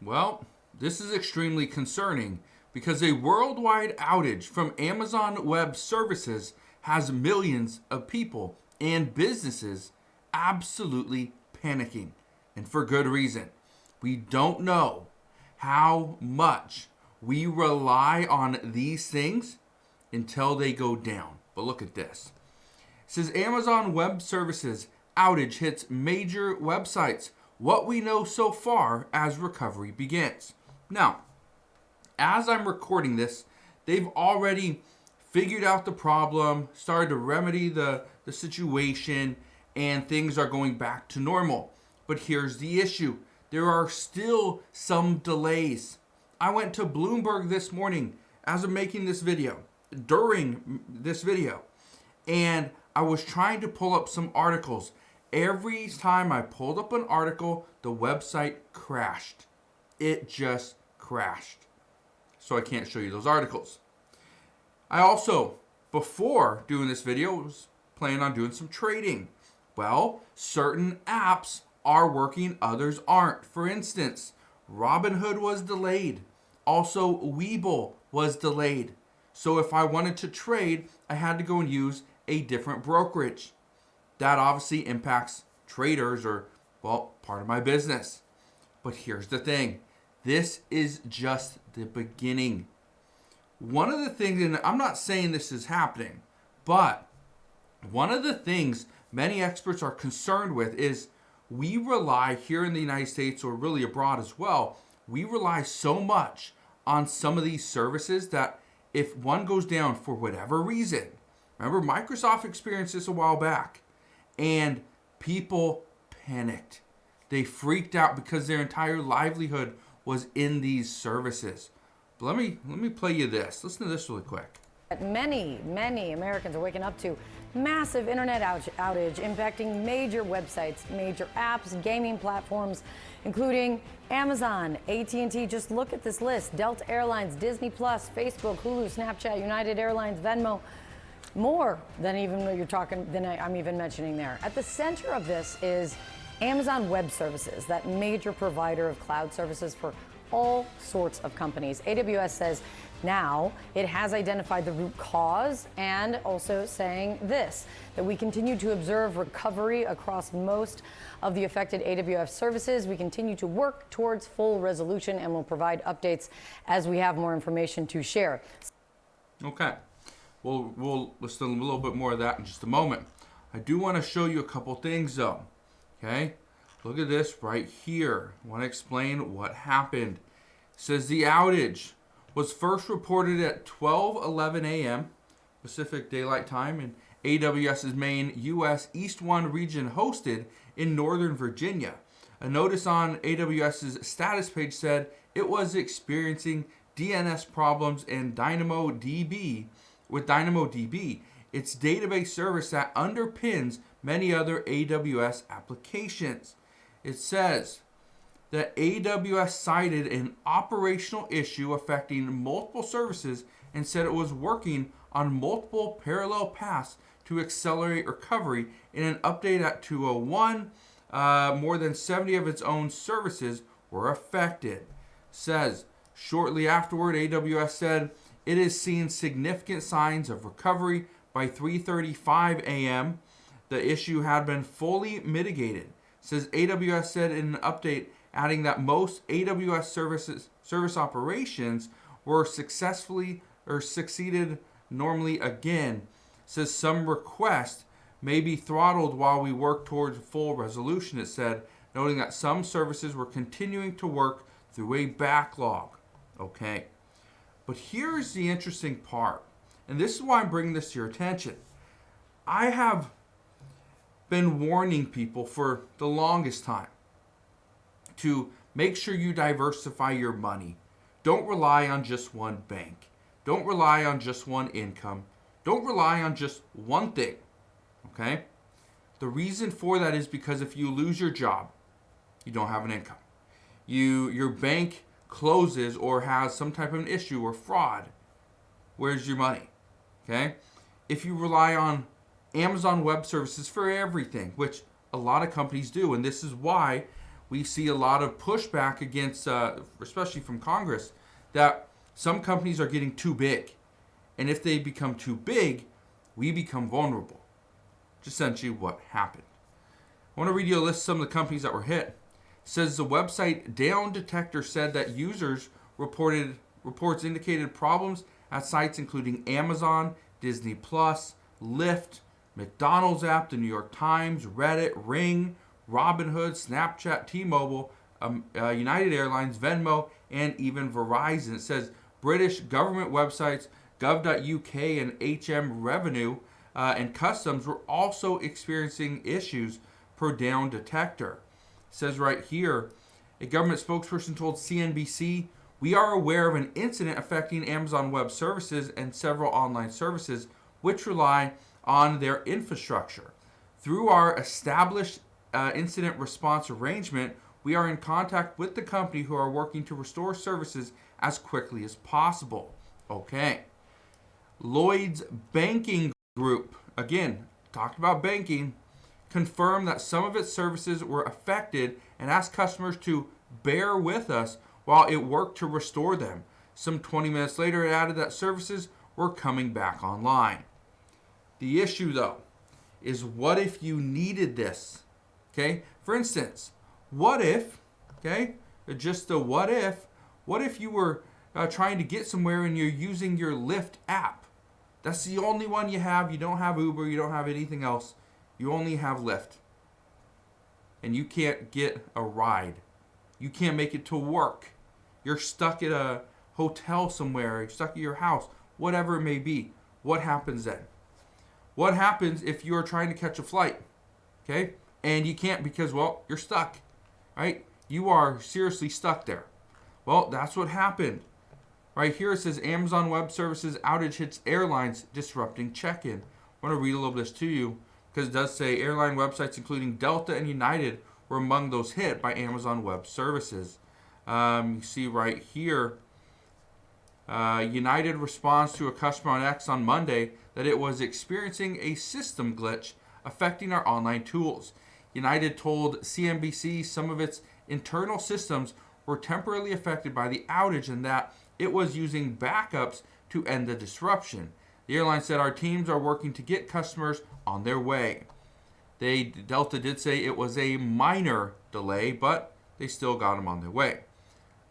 Well, this is extremely concerning because a worldwide outage from Amazon Web Services has millions of people and businesses absolutely panicking, and for good reason. We don't know how much we rely on these things until they go down. But look at this. It says Amazon Web Services outage hits major websites. What we know so far as recovery begins. Now, as I'm recording this, they've already figured out the problem, started to remedy the situation, and things are going back to normal. But here's the issue. There are still some delays. I went to Bloomberg this morning as I'm making this video, during this video, and I was trying to pull up some articles. Every time I pulled up an article, the website crashed. It just crashed. So I can't show you those articles. I also, before doing this video, was planning on doing some trading. Well, certain apps are working, others aren't. For instance, Robinhood was delayed. Also, Webull was delayed. So if I wanted to trade, I had to go and use a different brokerage. That obviously impacts traders or, well, part of my business. But here's the thing. This is just the beginning. One of the things, and I'm not saying this is happening, but one of the things many experts are concerned with is we rely here in the United States, or really abroad as well, we rely so much on some of these services that if one goes down for whatever reason, remember Microsoft experienced this a while back, and people panicked. They freaked out because their entire livelihood was in these services. But let me play you this. Listen to this really quick. Many Americans are waking up to massive internet outage impacting major websites, major apps, gaming platforms, including Amazon, AT&T. Just look at this list. Delta Airlines, Disney Plus, Facebook, Hulu, Snapchat, United Airlines, Venmo. More than even what you're talking, than I'm even mentioning there. At the center of this is Amazon Web Services, that major provider of cloud services for all sorts of companies. AWS says now it has identified the root cause and also saying this, that we continue to observe recovery across most of the affected AWS services. We continue to work towards full resolution and will provide updates as we have more information to share. Okay. We'll listen a little bit more of that in just a moment. I do want to show you a couple things though. Okay? Look at this right here. I want to explain what happened. It says the outage was first reported at 12:11 a.m. Pacific Daylight Time in AWS's main U.S. East 1 region hosted in Northern Virginia. A notice on AWS's status page said it was experiencing DNS problems and DynamoDB, its database service that underpins many other AWS applications. It says that AWS cited an operational issue affecting multiple services and said it was working on multiple parallel paths to accelerate recovery. In an update at 2:01, more than 70 of its own services were affected. Says shortly afterward, AWS said it is seeing significant signs of recovery. By 3:35 a.m., the issue had been fully mitigated. Says AWS said in an update, adding that most AWS service operations were succeeded normally again. Says some requests may be throttled while we work towards full resolution, it said, noting that some services were continuing to work through a backlog. Okay. But here's the interesting part, and this is why I'm bringing this to your attention. I have been warning people for the longest time to make sure you diversify your money. Don't rely on just one bank. Don't rely on just one income. Don't rely on just one thing. Okay? The reason for that is because if you lose your job, you don't have an income. Your bank closes or has some type of an issue or fraud, where's your money? Okay? If you rely on Amazon Web Services for everything, which a lot of companies do, and this is why we see a lot of pushback against, especially from Congress, that some companies are getting too big. And if they become too big, we become vulnerable. Which is essentially what happened. I want to read you a list of some of the companies that were hit. It says the website Down Detector said that users reports indicated problems at sites including Amazon, Disney Plus, Lyft, McDonald's app, the New York Times, Reddit, Ring, Robinhood, Snapchat, T-Mobile, United Airlines, Venmo, and even Verizon. It says British government websites gov.uk and HM Revenue and Customs were also experiencing issues per Down Detector. It says right here, a government spokesperson told CNBC, "We are aware of an incident affecting Amazon Web Services and several online services which rely on their infrastructure. Through our established incident response arrangement, we are in contact with the company who are working to restore services as quickly as possible." Okay. Lloyd's Banking Group, again, talked about banking, confirmed that some of its services were affected and asked customers to bear with us while it worked to restore them. Some 20 minutes later, it added that services were coming back online. The issue, though, is what if you needed this? Okay? For instance, what if, okay, just a what if you were trying to get somewhere and you're using your Lyft app? That's the only one you have. You don't have Uber. You don't have anything else. You only have Lyft. And you can't get a ride. You can't make it to work. You're stuck at a hotel somewhere. You're stuck at your house. Whatever it may be. What happens then? What happens if you're trying to catch a flight? Okay? And you can't because, well, you're stuck. Right? You are seriously stuck there. Well, that's what happened. Right here it says Amazon Web Services outage hits airlines disrupting check-in. I want to read a little bit of this to you because it does say airline websites including Delta and United were among those hit by Amazon Web Services. You see right here, United responds to a customer on X on Monday that it was experiencing a system glitch affecting our online tools. United told CNBC some of its internal systems were temporarily affected by the outage and that it was using backups to end the disruption. The airline said our teams are working to get customers on their way. Delta did say it was a minor delay, but they still got them on their way.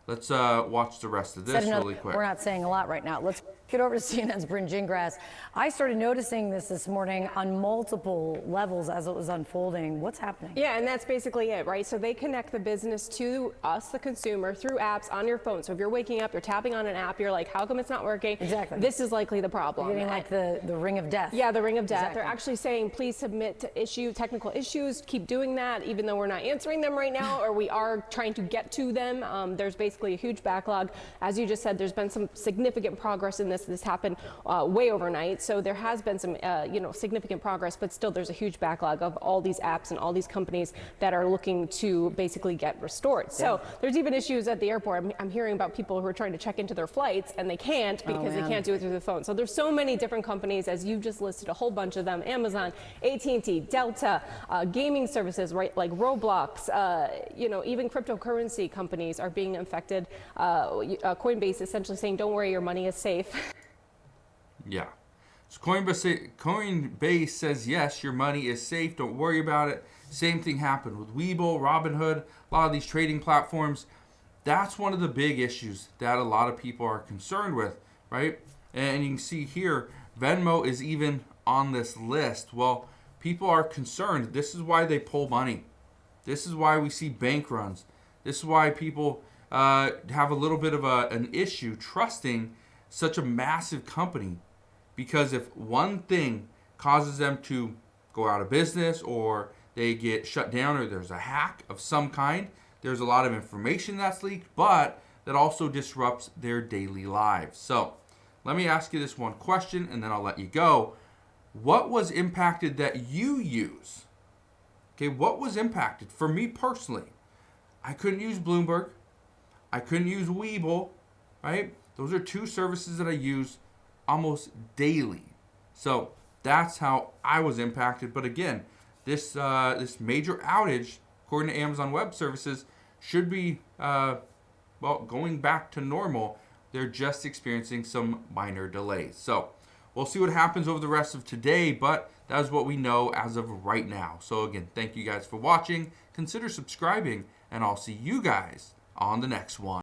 Let's watch the rest of this really quick. We're not saying a lot right now. Let's get over to CNN's Bryn Gingras. I started noticing this morning on multiple levels as it was unfolding. What's happening? Yeah, and that's basically it, right? So they connect the business to us, the consumer, through apps on your phone. So if you're waking up, you're tapping on an app, you're like, how come it's not working? Exactly. This is likely the problem. You're getting like the ring of death. Yeah, the ring of death. Exactly. They're actually saying, please submit to technical issues. Keep doing that, even though we're not answering them right now, or we are trying to get to them. There's basically a huge backlog. As you just said, there's been some significant progress in this. This happened way overnight, so there has been some significant progress, but still there's a huge backlog of all these apps and all these companies that are looking to basically get restored. Yeah. So there's even issues at the airport. I'm hearing about people who are trying to check into their flights and they can't because they can't do it through the phone. So there's so many different companies, as you've just listed a whole bunch of them: Amazon, AT&T, Delta, gaming services, right, like Roblox, even cryptocurrency companies are being affected. Coinbase essentially saying, don't worry, your money is safe. Yeah. So Coinbase says, yes, your money is safe. Don't worry about it. Same thing happened with Webull, Robinhood, a lot of these trading platforms. That's one of the big issues that a lot of people are concerned with, right? And you can see here, Venmo is even on this list. Well, people are concerned. This is why they pull money. This is why we see bank runs. This is why people have a little bit of an issue trusting such a massive company. Because if one thing causes them to go out of business or they get shut down or there's a hack of some kind, there's a lot of information that's leaked, but that also disrupts their daily lives. So let me ask you this one question and then I'll let you go. What was impacted that you use? Okay, what was impacted? For me personally, I couldn't use Bloomberg. I couldn't use Webull, right? Those are two services that I use almost daily. So that's how I was impacted. But again, this major outage according to Amazon Web Services, should be going back to normal. They're just experiencing some minor delays. So we'll see what happens over the rest of today, but that is what we know as of right now. So again, thank you guys for watching. Consider subscribing, and I'll see you guys on the next one.